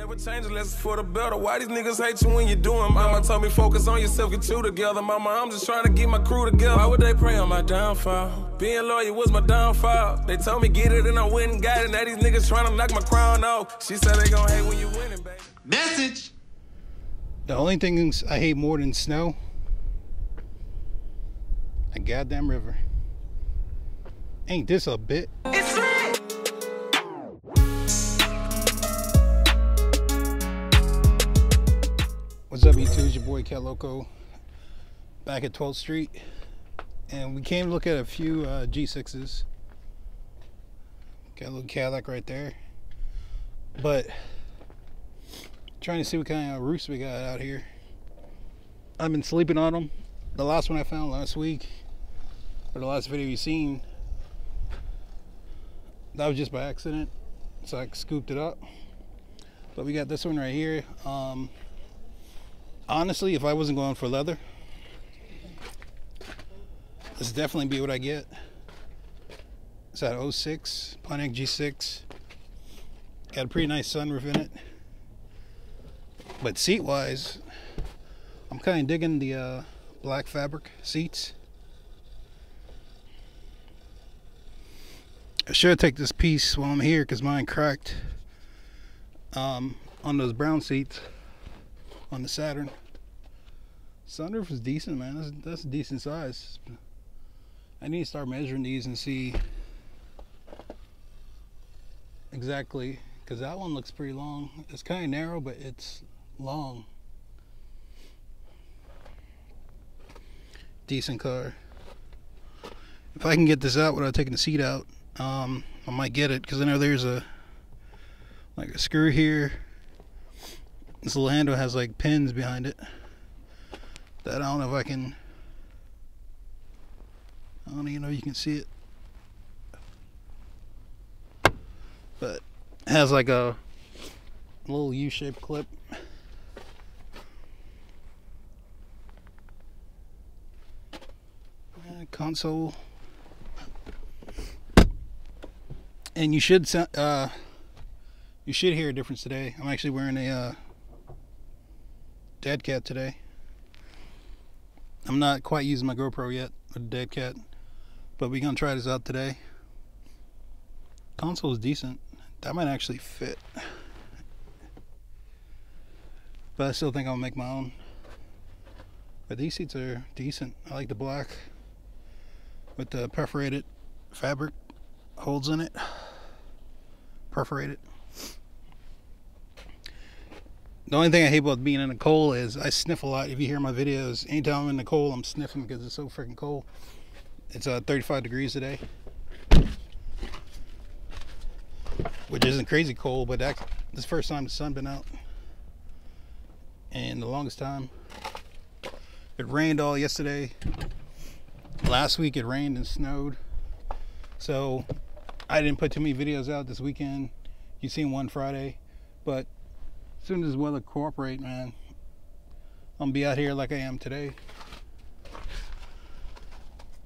Never change unless it's for the better. Why these niggas hate you when you're doing? Mama told me focus on yourself, get two together. Mama, I'm just trying to get my crew together. Why would they pray on my downfall? Being loyal was my downfall. They told me get it and I went and got it. Now these niggas trying to knock my crown off. She said they gon' hate when you winning, baby. Message! The only things I hate more than snow, a goddamn river. Ain't this a bit? It's lit! What's up, YouTube? It's your boy Catloco, back at 12th Street, and we came to look at a few G6s. Got a little Cadillac right there, but trying to see what kind of roofs we got out here. I've been sleeping on them. The last one I found last week, or the last video you seen, that was just by accident, so I scooped it up. But we got this one right here. Honestly, if I wasn't going for leather, this would definitely be what I get. It's that 06 Pontiac G6. Got a pretty nice sunroof in it. But seat wise, I'm kind of digging the black fabric seats. I should take this piece while I'm here because mine cracked on those brown seats on the Saturn. Sunroof is decent, man. That's a decent size. I need to start measuring these and see exactly, because that one looks pretty long. It's kind of narrow, but it's long. Decent car. If I can get this out without taking the seat out, I might get it, because I know there's a screw here. This little handle has like pins behind it that I don't know if I can. I don't even know if you can see it, but it has like a little U-shaped clip. Console, and you should hear a difference today. I'm actually wearing a dead cat today. I'm not quite using my GoPro yet with the dead cat, but we're gonna try this out today. Console is decent. That might actually fit, but I still think I'll make my own. But these seats are decent. I like the black with the perforated fabric holes in it. Perforated. The only thing I hate about being in the cold is I sniff a lot. If you hear my videos, anytime I'm in the cold, I'm sniffing because it's so freaking cold. It's 35 degrees today, which isn't crazy cold, but this is the first time the sun been out and the longest time. It rained all yesterday. Last week it rained and snowed, so I didn't put too many videos out this weekend. You've seen one Friday, but as soon as the weather cooperate, man, I'm gonna be out here like I am today.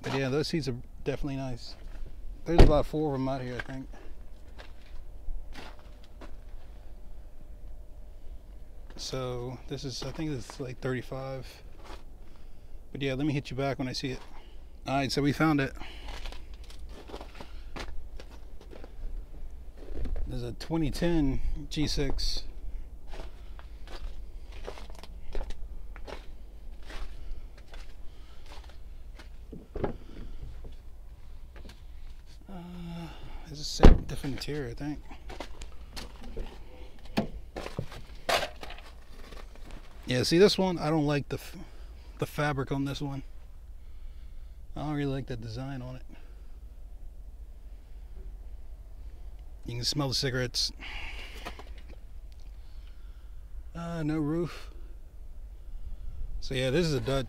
But yeah, those seats are definitely nice. There's about 4 of them out here, I think. So this is, I think this is like 35. But yeah, let me hit you back when I see it. All right, so we found it. There's a 2010 G6. It's a different interior, I think. Yeah, see this one, I don't like the fabric on this one. I don't really like the design on it. You can smell the cigarettes. No roof. So yeah, this is a dud.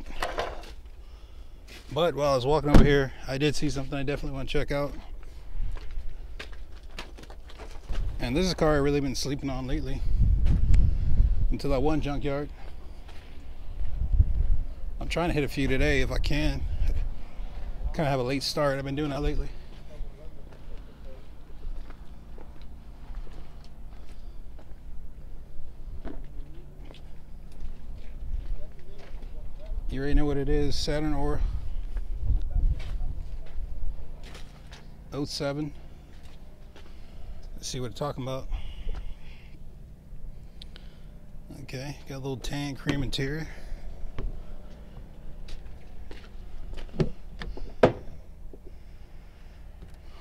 But while I was walking over here, I did see something I definitely want to check out. And this is a car I've really been sleeping on lately, until that one junkyard. I'm trying to hit a few today if I can. Kind of have a late start. I've been doing that lately. You already know what it is. Saturn Aura 07. Let's see what it's talking about. Okay, got a little tan cream interior.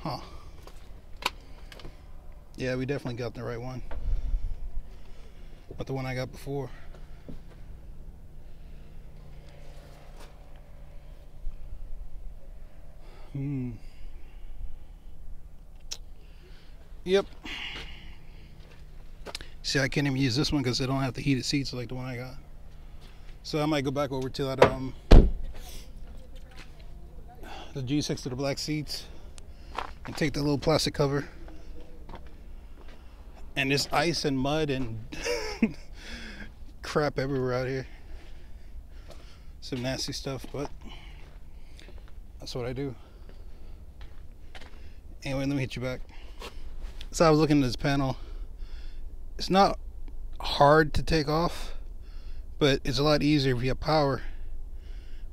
Huh. Yeah, we definitely got the right one. But the one I got before. Yep. See, I can't even use this one because they don't have the heated seats like the one I got. So I might go back over to that the G6 to the black seats and take the little plastic cover. And there's ice and mud and crap everywhere out here. Some nasty stuff, but that's what I do. Anyway, let me hit you back. So I was looking at this panel. It's not hard to take off, but it's a lot easier if you have power,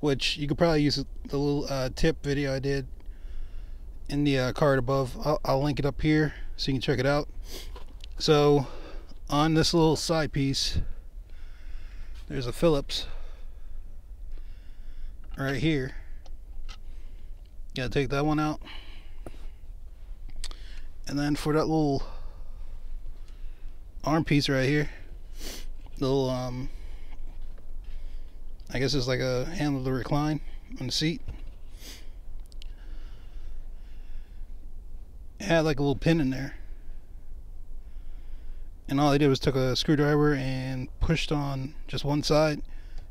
which you could probably use the little tip video I did in the card above. I'll link it up here so you can check it out. So on this little side piece, there's a Phillips right here. Gotta take that one out. And then for that little arm piece right here, little I guess it's like a handle to recline on the seat. It had like a little pin in there, and all I did was took a screwdriver and pushed on just one side.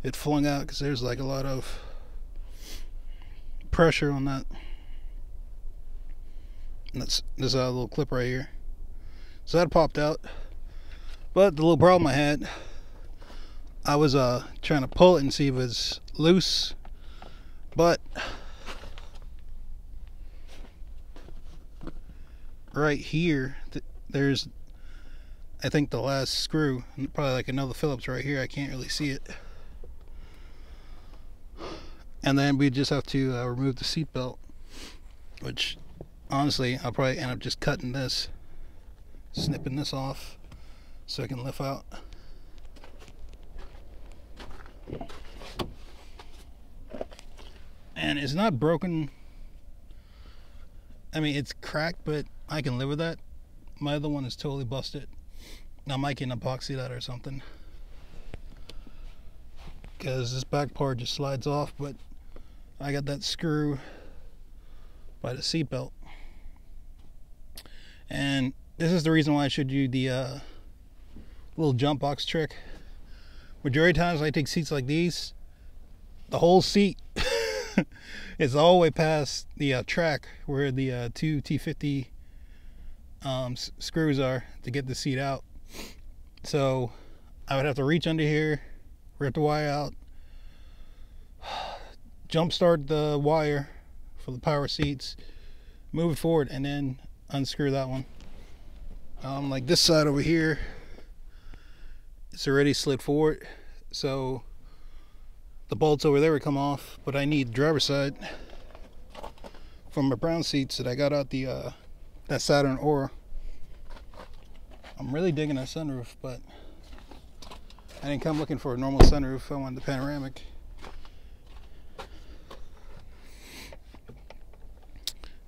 It flung out because there's like a lot of pressure on that. And this is a little clip right here, so that popped out. But the little problem I had, I was trying to pull it and see if it was loose, but right here there's, I think, the last screw, and probably like another Phillips right here. I can't really see it. And then we just have to remove the seat belt, which honestly I'll probably end up just cutting this, snipping this off so I can lift out. And it's not broken. I mean, it's cracked, but I can live with that. My other one is totally busted. I might get an epoxy that or something, because this back part just slides off, but I got that screw by the seat belt. And this is the reason why I showed you the little jump box trick. Majority of times I take seats like these, the whole seat is all the way past the track where the two T50 screws are to get the seat out. So I would have to reach under here, rip the wire out, jump start the wire for the power seats, move it forward, and then unscrew that one. Like this side over here, it's already slid forward, so the bolts over there would come off, but I need driver's side from my brown seats that I got out the that Saturn Aura. I'm really digging that sunroof, but I didn't come looking for a normal sunroof. I wanted the panoramic.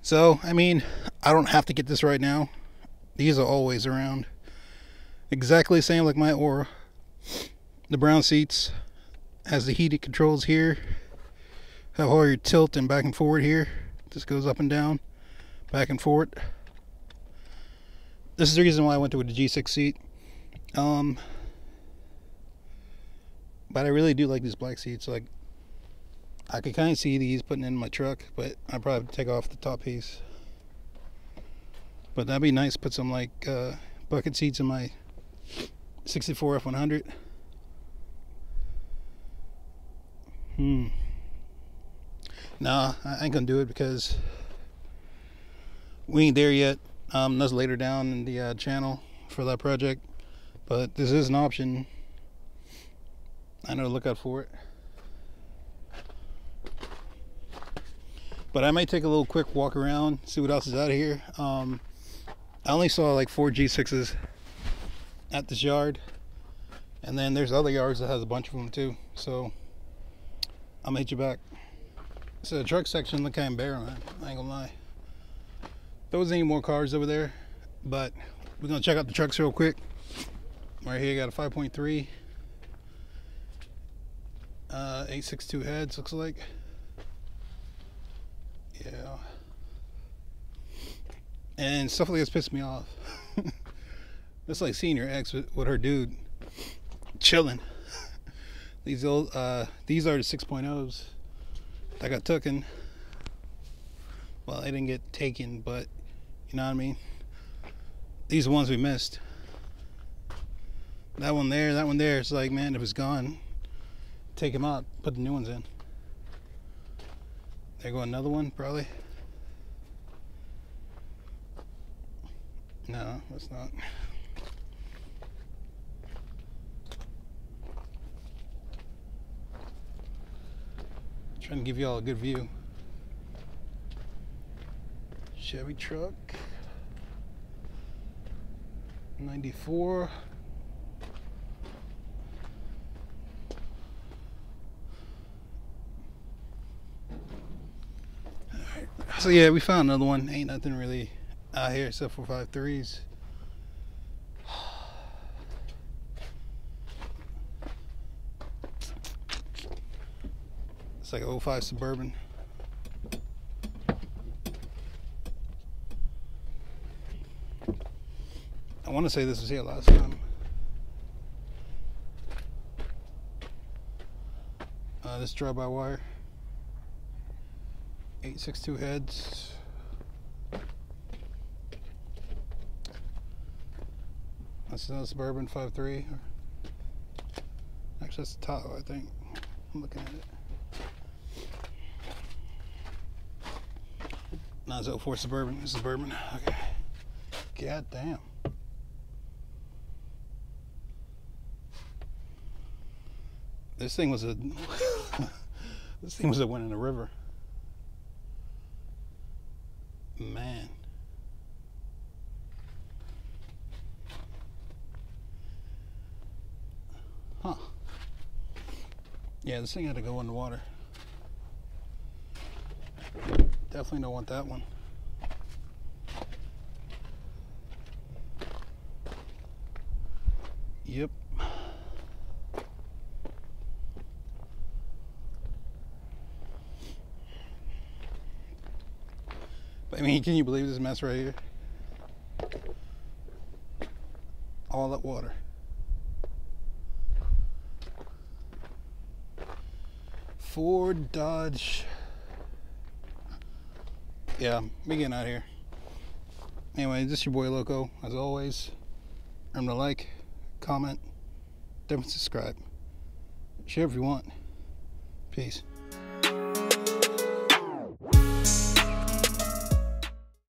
So, I mean, I don't have to get this right now. These are always around. Exactly the same like my Aura. The brown seats has the heated controls here. Have all your tilt and back and forward here. This goes up and down, back and forward. This is the reason why I went to the G6 seat. But I really do like these black seats. Like, I could kind of see these putting in my truck, but I'd probably take off the top piece. But that'd be nice. Put some like bucket seats in my 64 F100. Nah, I ain't gonna do it because we ain't there yet. That's later down in the channel for that project, but this is an option. I know to look out for it. But I might take a little quick walk around, see what else is out of here. I only saw like 4 G6s at this yard, and then there's other yards that has a bunch of them too. So I'm gonna hit you back. So the truck section look kind of bare, man. I ain't gonna lie. There wasn't any more cars over there, but we're gonna check out the trucks real quick. Right here, got a 5.3, 862 heads, looks like. Yeah. And stuff like this pissed me off. It's like seeing your ex with her dude chilling. These are the 6.0s that got taken. Well, they didn't get taken, but you know what I mean. These are the ones we missed. That one there, that one there. It's like, man, if it's gone, take them out, put the new ones in. There go another one, probably. No, that's not. Trying to give you all a good view. Chevy truck. 94. Alright. So yeah, we found another one. Ain't nothing really out here except for 5.3s. It's like an 05 Suburban. I want to say this was here last time. This drive-by-wire. 862 heads. That's another Suburban 5.3. Actually, that's the Tahoe, I think. I'm looking at it. No, it's 04 Suburban. It's Suburban. Okay. God damn. This thing was a this thing was a win in the river. Man. Huh. Yeah, this thing had to go in the water. Definitely don't want that one. Yep. I mean, can you believe this mess right here? All that water. Ford, Dodge. Yeah, me getting out of here. Anyway, this is your boy Loco. As always, remember to like, comment, definitely subscribe. Share if you want. Peace.